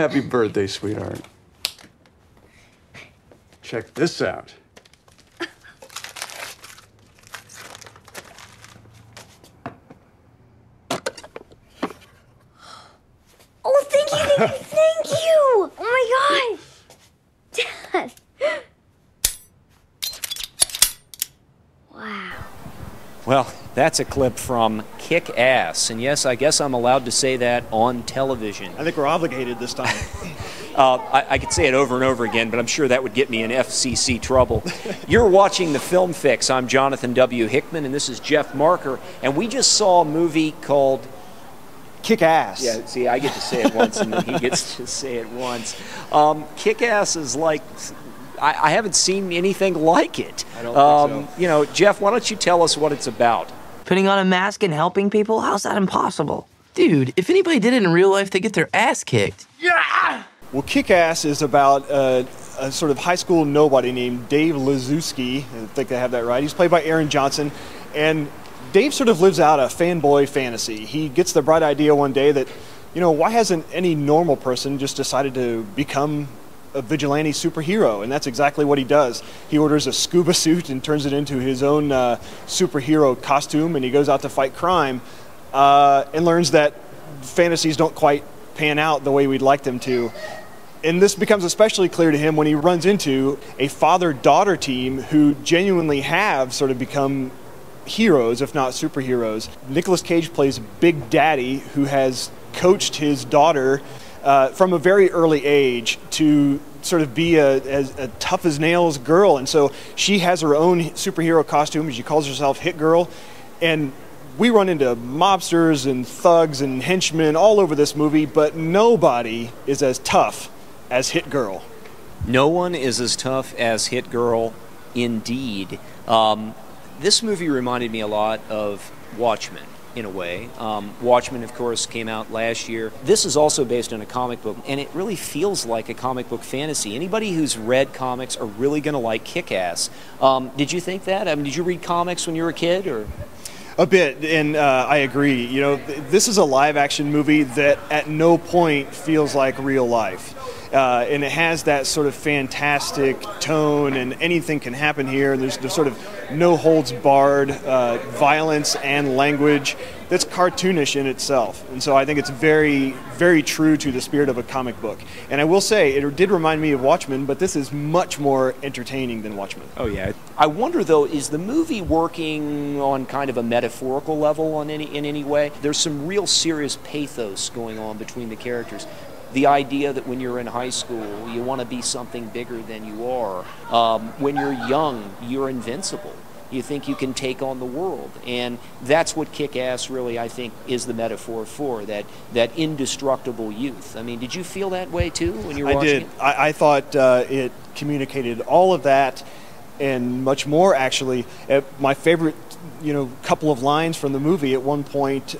Happy birthday, sweetheart. Check this out. Oh, thank you, thank you! Oh my gosh! Dad! Wow. Well, that's a clip from Kick-Ass, and yes, I guess I'm allowed to say that on television. I think we're obligated this time. I could say it over and over again, but I'm sure that would get me in FCC trouble. You're watching The Film Fix. I'm Jonathan W. Hickman, and this is Jeff Marker, and we just saw a movie called Kick-Ass. Yeah, see, I get to say it once, and then he gets to say it once. Kick-Ass is like... I haven't seen anything like it. I don't think so. You know, Jeff, why don't you tell us what it's about? Putting on a mask and helping people? How's that impossible? Dude, if anybody did it in real life, they get their ass kicked. Yeah! Well, Kick-Ass is about a sort of high school nobody named Dave Lazowski. I think I have that right. He's played by Aaron Johnson. And Dave sort of lives out a fanboy fantasy. He gets the bright idea one day that, you know, why hasn't any normal person just decided to become a vigilante superhero? And that's exactly what he does. He orders a scuba suit and turns it into his own superhero costume, and he goes out to fight crime and learns that fantasies don't quite pan out the way we'd like them to. And this becomes especially clear to him when he runs into a father-daughter team who genuinely have sort of become heroes, if not superheroes. Nicolas Cage plays Big Daddy, who has coached his daughter from a very early age to sort of be a tough as nails girl. And so she has her own superhero costume. She calls herself Hit Girl. And we run into mobsters and thugs and henchmen all over this movie, but nobody is as tough as Hit Girl. No one is as tough as Hit Girl, indeed. This movie reminded me a lot of Watchmen, in a way. Watchmen, of course, came out last year. This is also based on a comic book, and it really feels like a comic book fantasy. Anybody who's read comics are really going to like Kick-Ass. Did you think that? I mean, did you read comics when you were a kid, or...? A bit, and I agree. You know, this is a live-action movie that at no point feels like real life. And it has that sort of fantastic tone, and anything can happen here. There's sort of no-holds-barred violence and language that's cartoonish in itself. And so I think it's very, very true to the spirit of a comic book. And I will say, it did remind me of Watchmen, but this is much more entertaining than Watchmen. Oh, yeah. I wonder, though, is the movie working on kind of a metaphorical level in any way? There's some real serious pathos going on between the characters. The idea that when you're in high school, you want to be something bigger than you are. When you're young, you're invincible. You think you can take on the world. And that's what Kick-Ass really, I think, is the metaphor for, that indestructible youth. I mean, did you feel that way, too, when you were watching it? I thought it communicated all of that and much more, actually. My favorite, couple of lines from the movie, at one point,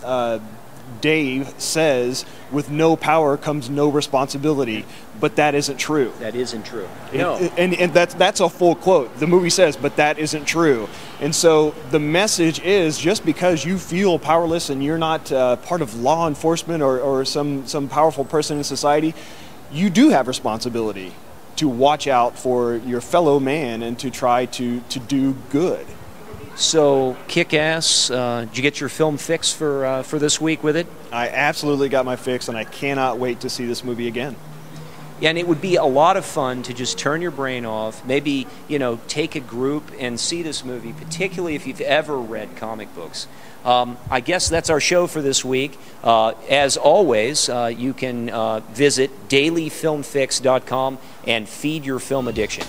Dave says, with no power comes no responsibility, but that isn't true. That isn't true. No. And that's a full quote. The movie says, but that isn't true. And so the message is, just because you feel powerless and you're not part of law enforcement or some powerful person in society, you do have responsibility to watch out for your fellow man and to try to do good. So, Kick-Ass, did you get your film fix for this week with it? I absolutely got my fix, and I cannot wait to see this movie again. Yeah, and it would be a lot of fun to just turn your brain off, maybe, take a group and see this movie, particularly if you've ever read comic books. I guess that's our show for this week. As always, you can visit dailyfilmfix.com and feed your film addiction.